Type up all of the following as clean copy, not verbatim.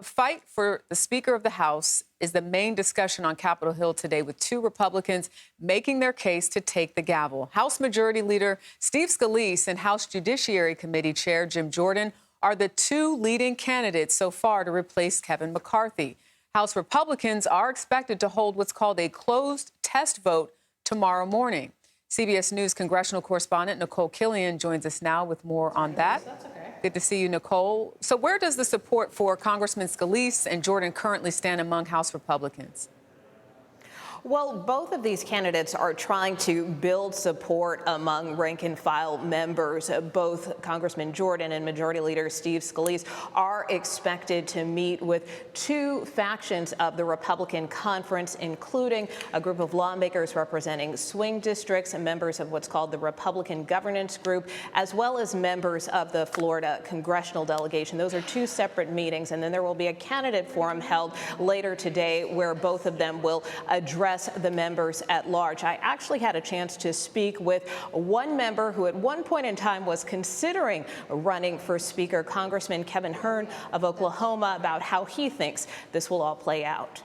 fight for the Speaker of the House is the main discussion on Capitol Hill today, with two Republicans making their case to take the gavel. House Majority Leader Steve Scalise and House Judiciary Committee Chair Jim Jordan are the two leading candidates so far to replace Kevin McCarthy. House Republicans are expected to hold what's called a closed test vote tomorrow morning. CBS News congressional correspondent Nikole Killion joins us now with more on that. Good to see you, Nikole. So where does the support for Congressman Scalise and Jordan currently stand among House Republicans? Well, both of these candidates are trying to build support among rank-and-file members. Both Congressman Jordan and Majority Leader Steve Scalise are expected to meet with two factions of the Republican conference, including a group of lawmakers representing swing districts and members of what's called the Republican Governance Group, as well as members of the Florida congressional delegation. Those are two separate meetings, and then there will be a candidate forum held later today where both of them will address the members at large. I actually had a chance to speak with one member who at one point in time was considering running for Speaker, Congressman Kevin Hern of Oklahoma, about how he thinks this will all play out.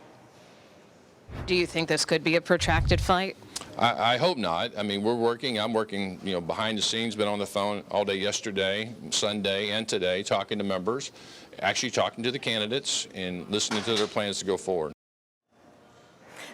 Do you think this could be a protracted fight? I hope not. I mean, I'm working, behind the scenes, been on the phone all day yesterday, Sunday, and today, talking to members, actually talking to the candidates and listening to their plans to go forward.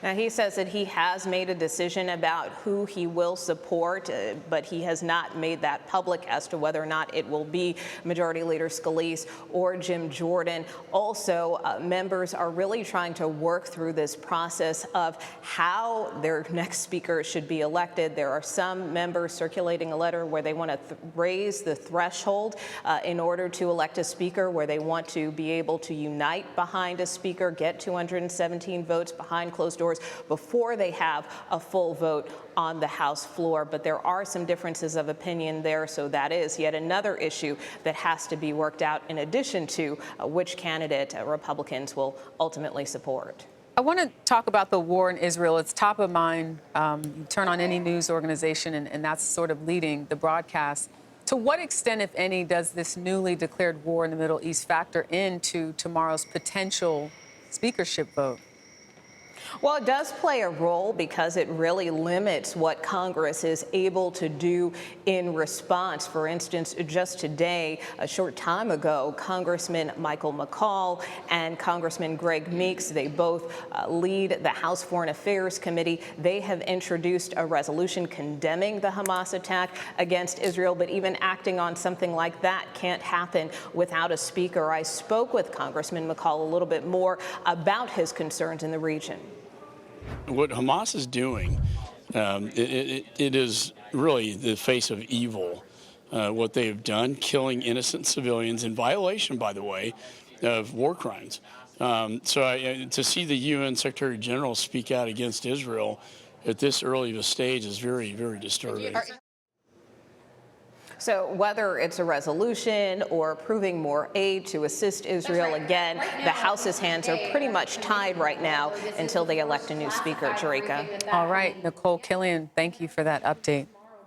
Now, he says that he has made a decision about who he will support, but he has not made that public as to whether or not it will be Majority Leader Scalise or Jim Jordan. Also, members are really trying to work through this process of how their next speaker should be elected. There are some members circulating a letter where they want to raise the threshold in order to elect a speaker, where they want to be able to unite behind a speaker, get 217 votes behind closed doors before they have a full vote on the House floor. But there are some differences of opinion there, so that is yet another issue that has to be worked out, in addition to which candidate Republicans will ultimately support. I want to talk about the war in Israel. It's top of mind. You turn on any news organization, and that's sort of leading the broadcast. To what extent, if any, does this newly declared war in the Middle East factor into tomorrow's potential speakership vote? Well, it does play a role because it really limits what Congress is able to do in response. For instance, just today, a short time ago, Congressman Michael McCall and Congressman Greg Meeks, they both lead the House Foreign Affairs Committee. They have introduced a resolution condemning the Hamas attack against Israel, but even acting on something like that can't happen without a speaker. I spoke with Congressman McCall a little bit more about his concerns in the region. What Hamas is doing, it is really the face of evil, what they have done, killing innocent civilians in violation, by the way, of war crimes. To see the UN Secretary General speak out against Israel at this early of a stage is very, very disturbing. So whether it's a resolution or approving more aid to assist Israel, again, the House's hands are pretty much tied right now until they elect a new speaker. Jerika. All right, Nikole Killion, thank you for that update.